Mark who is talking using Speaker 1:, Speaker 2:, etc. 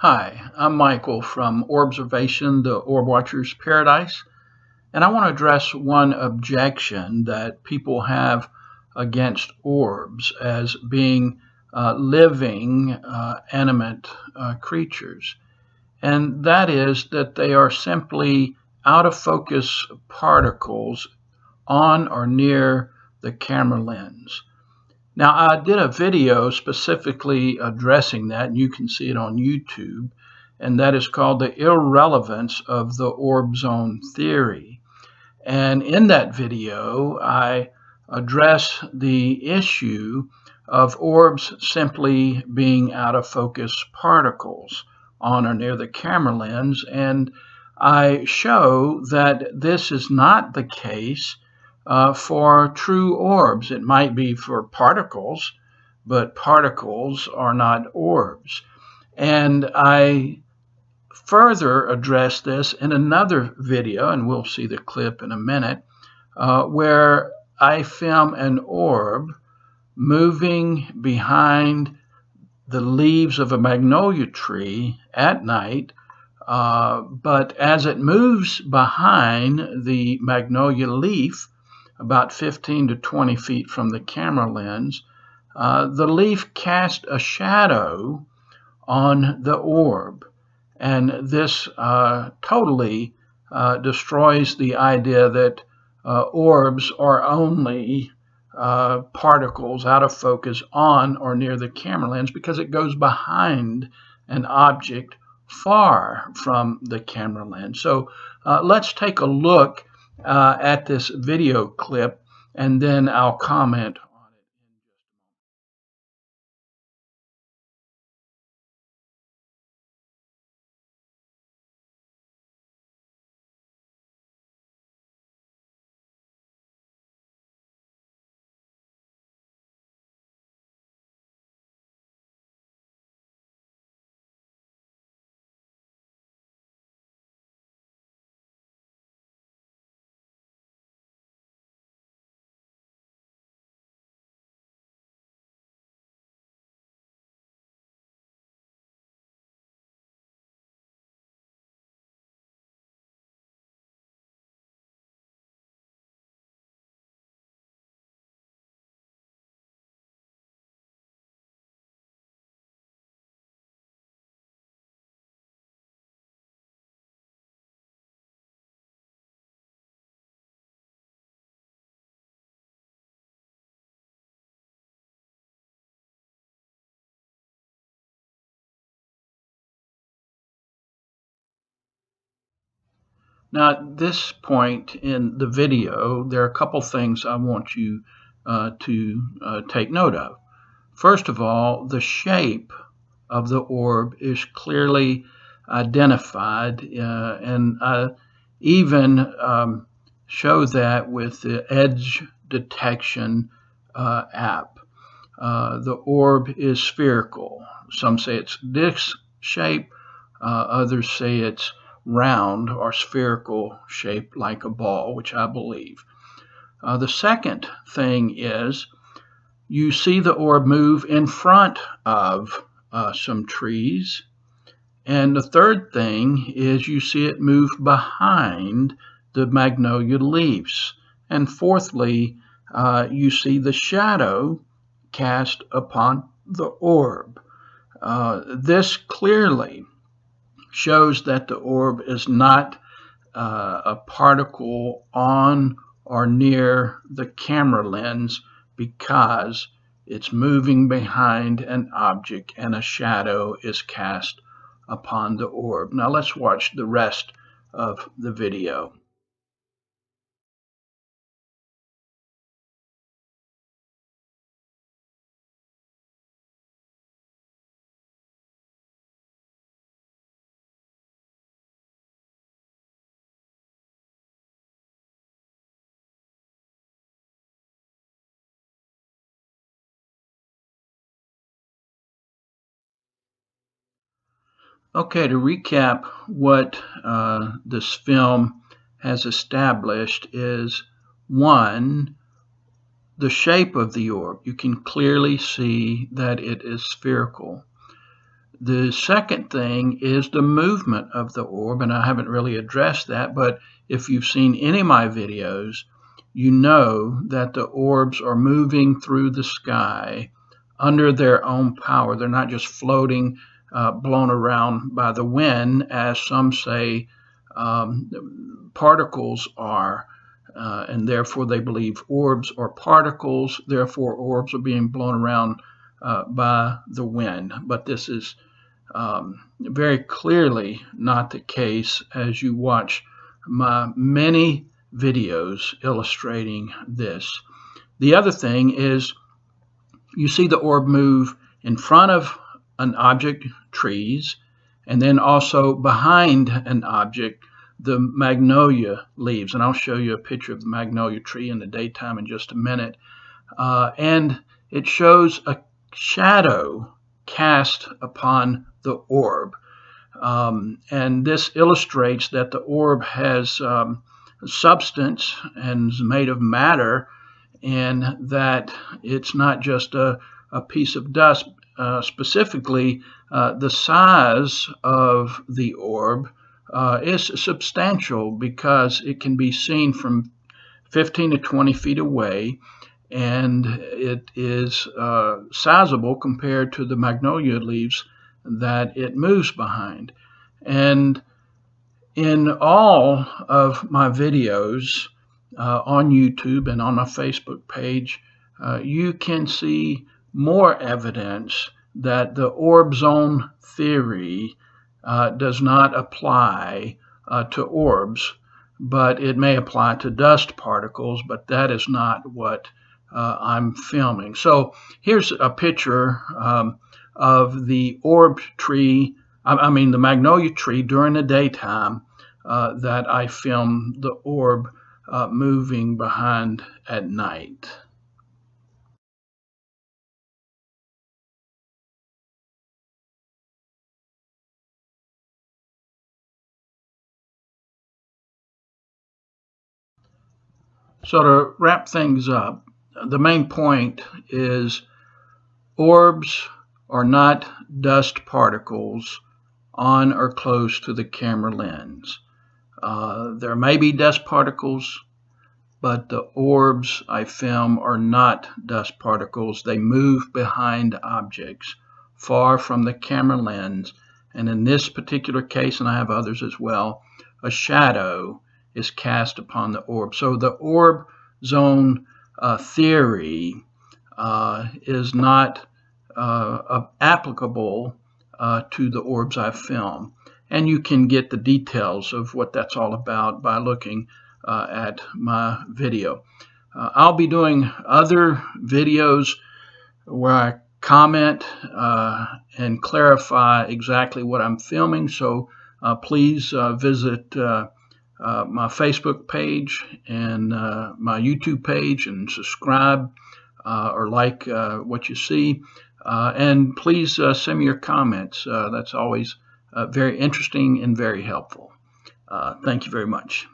Speaker 1: Hi, I'm Michael from Orbservation, the Orb Watcher's Paradise, and I want to address one objection that people have against orbs as being living, animate creatures, and that is that they are simply out of focus particles on or near the camera lens. Now, I did a video specifically addressing that, and you can see it on YouTube, and that is called The Irrelevance of the Orb Zone Theory. And in that video, I address the issue of orbs simply being out of focus particles on or near the camera lens, and I show that this is not the case for true orbs. It might be for particles, but particles are not orbs. And I further address this in another video, and we'll see the clip in a minute, where I film an orb moving behind the leaves of a magnolia tree at night. But as it moves behind the magnolia leaf, about 15 to 20 feet from the camera lens, the leaf casts a shadow on the orb. And this totally destroys the idea that orbs are only particles out of focus on or near the camera lens, because it goes behind an object far from the camera lens. So let's take a look at this video clip, and then I'll comment. Now, at this point in the video, there are a couple things I want you to take note of. First of all, the shape of the orb is clearly identified, and I even show that with the edge detection app. The orb is spherical. Some say it's disc shape, others say it's round or spherical shaped like a ball, which I believe. The second thing is you see the orb move in front of some trees. And the third thing is you see it move behind the magnolia leaves. And fourthly, you see the shadow cast upon the orb. This clearly shows that the orb is not a particle on or near the camera lens, because it's moving behind an object and a shadow is cast upon the orb. Now let's watch the rest of the video. Okay, to recap what this film has established is: one, the shape of the orb. You can clearly see that it is spherical. The second thing is the movement of the orb, and I haven't really addressed that, but if you've seen any of my videos, you know that the orbs are moving through the sky under their own power. They're not just floating, blown around by the wind, as some say particles are, and therefore they believe orbs are particles, therefore orbs are being blown around by the wind. But this is very clearly not the case as you watch my many videos illustrating this. The other thing is you see the orb move in front of an object, trees, and then also behind an object, the magnolia leaves. And I'll show you a picture of the magnolia tree in the daytime in just a minute. And it shows a shadow cast upon the orb. And this illustrates that the orb has substance and is made of matter, and that it's not just a piece of dust. Specifically, the size of the orb is substantial because it can be seen from 15 to 20 feet away, and it is sizable compared to the magnolia leaves that it moves behind. And in all of my videos on YouTube and on my Facebook page, you can see more evidence that the orb zone theory does not apply to orbs, but it may apply to dust particles, but that is not what I'm filming. So here's a picture of the orb tree, I mean the magnolia tree during the daytime that I filmed the orb moving behind at night. So to wrap things up, the main point is orbs are not dust particles on or close to the camera lens. There may be dust particles, but the orbs I film are not dust particles. They move behind objects far from the camera lens, and in this particular case, and I have others as well, a shadow is cast upon the orb. So the orb zone theory is not applicable to the orbs I film. And you can get the details of what that's all about by looking at my video. I'll be doing other videos where I comment and clarify exactly what I'm filming. So please visit my Facebook page and my YouTube page and subscribe or like what you see. And please send me your comments. That's always very interesting and very helpful. Thank you very much.